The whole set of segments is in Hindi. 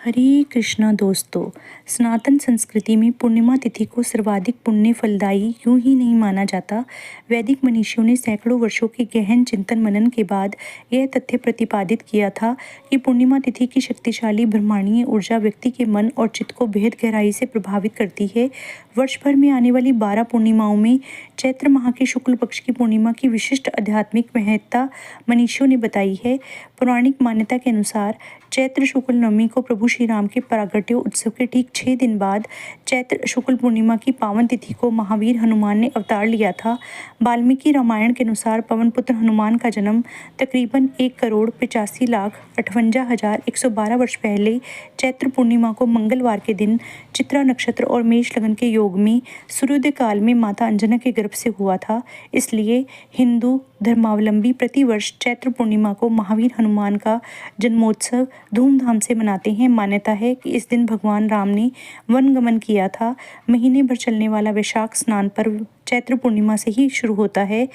हरे कृष्णा दोस्तों। सनातन संस्कृति में पूर्णिमा तिथि को सर्वाधिक पुण्य फलदायी यूं ही नहीं माना जाता। वैदिक मनीषियों ने सैकड़ों वर्षों के गहन चिंतन मनन के बाद यह तथ्य प्रतिपादित किया था कि पूर्णिमा तिथि की शक्तिशाली ब्रह्मांडीय ऊर्जा व्यक्ति के मन और चित्त को बेहद गहराई से प्रभावित करती है। वर्ष भर में आने वाली 12 पूर्णिमाओं में चैत्र माह के शुक्ल पक्ष की पूर्णिमा की विशिष्ट आध्यात्मिक महत्ता मनीषियों ने बताई है। पौराणिक मान्यता के अनुसार चैत्र शुक्ल नवमी को प्रभु श्री राम के प्रागट्य उत्सव के ठीक 6 दिन बाद चैत्र शुक्ल पूर्णिमा की पावन तिथि को महावीर हनुमान ने अवतार लिया था। वाल्मीकि रामायण के अनुसार पवन पुत्र हनुमान का जन्म तकरीबन 1,85,58,112 वर्ष पहले चैत्र पूर्णिमा को मंगलवार के दिन चित्रा नक्षत्र और मेष लगन के योग में सूर्योदय काल में माता अंजना के गर्भ से हुआ था। इसलिए हिंदू धर्मावलंबी प्रतिवर्ष चैत्र पूर्णिमा को महावीर हनुमान का जन्मोत्सव धूमधाम से मनाते हैं। मान्यता है कि इस दिन भगवान राम ने वन गमन किया था। महीने भर चलने वाला वैशाख स्नान पर्व चैत्र पूर्णिमा से ही शुरू होता है।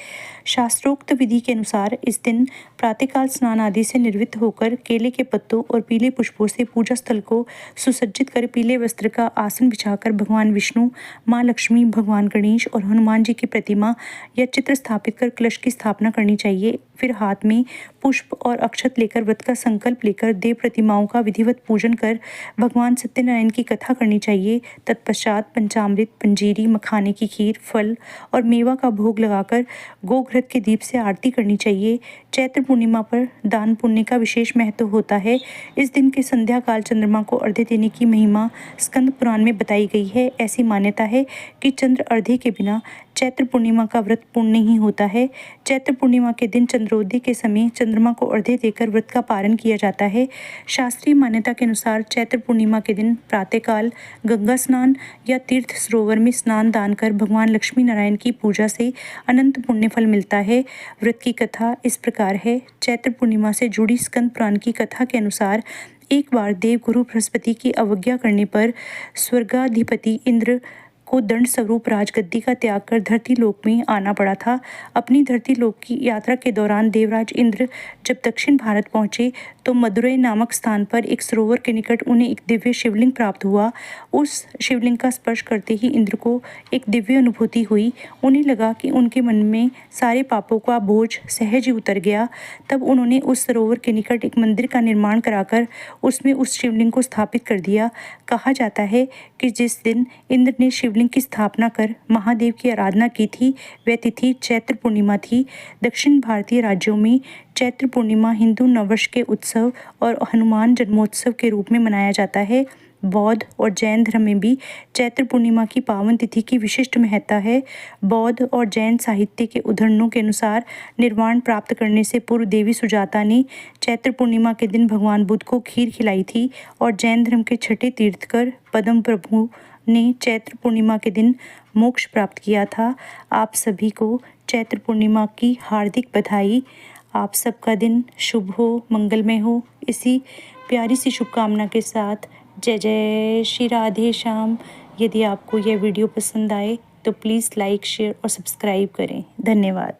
शास्त्रोक्त विधि के अनुसार इस दिन प्रातःकाल स्नान आदि से निर्वृत्त होकर केले के पत्तों और पीले पुष्पों से पूजा स्थल को सुसज्जित कर पीले वस्त्र का आसन बिछाकर भगवान विष्णु, माँ लक्ष्मी, भगवान गणेश और हनुमान जी की प्रतिमा या चित्र स्थापित कर कलश की स्थापना करनी चाहिए। फिर हाथ में पुष्प और अक्षत लेकर व्रत का संकल्प लेकर देव प्रतिमाओं का विधिवत पूजन कर भगवान सत्यनारायण की कथा करनी चाहिए। तत्पश्चात पंचामृत, पंजीरी, मखाने की खीर, फल और मेवा का भोग लगाकर गोघृत के दीप से आरती करनी चाहिए। चैत्र पूर्णिमा पर दान पुण्य का विशेष महत्व होता है। इस दिन के संध्या काल चंद्रमा को अर्घ्य देने की महिमा स्कंद पुराण में बताई गई है। ऐसी मान्यता है कि चंद्र अर्घ्य के बिना चैत्र पूर्णिमा का व्रत पूर्ण नहीं होता है। चैत्र पूर्णिमा के दिन चंद्रोदय के समय चंद्रमा को अर्घ्य देकर व्रत का पारण किया जाता है। शास्त्रीय मान्यता के अनुसार चैत्र पूर्णिमा के दिन प्रातःकाल गंगा स्नान या तीर्थ सरोवर में स्नान दान कर भगवान लक्ष्मी नारायण की पूजा से अनंत पुण्य फल मिलता है। व्रत की कथा इस प्रकार है। चैत्र पूर्णिमा से जुड़ी स्कंद पुराण की कथा के अनुसार एक बार देव गुरु बृहस्पति की अवज्ञा करने पर स्वर्गाधिपति इंद्र को दंड स्वरूप राजगद्दी का त्याग कर धरती लोक में आना पड़ा था। अपनी धरती लोक की यात्रा के दौरान देवराज इंद्र जब दक्षिण भारत पहुंचे तो मदुरै नामक स्थान पर एक सरोवर के निकट उन्हें एक दिव्य शिवलिंग प्राप्त हुआ। उस शिवलिंग का स्पर्श करते ही इंद्र को एक दिव्य अनुभूति हुई। उन्हें लगा कि उनके मन में सारे पापों का बोझ सहज ही उतर गया। तब उन्होंने उस सरोवर के निकट एक मंदिर का निर्माण कराकर उसमें उस शिवलिंग को स्थापित कर दिया। कहा जाता है कि जिस दिन इंद्र ने शिवलिंग की स्थापना कर महादेव की आराधना की थी वह तिथि चैत्र पूर्णिमा थी। दक्षिण भारतीय राज्यों में चैत्र पूर्णिमा हिंदू नववर्ष के उत्सव और हनुमान जन्मोत्सव के रूप में मनाया जाता है। बौद्ध और जैन धर्म में भी चैत्र पूर्णिमा की पावन तिथि की विशिष्ट महत्ता है। बौद्ध और जैन साहित्य के उद्धरणों के अनुसार निर्वाण प्राप्त करने से पूर्व देवी सुजाता ने चैत्र पूर्णिमा के दिन भगवान बुद्ध को खीर खिलाई थी और जैन धर्म के छठे तीर्थकर पद्म प्रभु ने चैत्र पूर्णिमा के दिन मोक्ष प्राप्त किया था। आप सभी को चैत्र पूर्णिमा की हार्दिक बधाई। आप सबका दिन शुभ हो, मंगलमय हो। इसी प्यारी सी शुभकामना के साथ जय जय श्री राधे श्याम। यदि आपको यह वीडियो पसंद आए तो प्लीज़ लाइक, शेयर और सब्सक्राइब करें। धन्यवाद।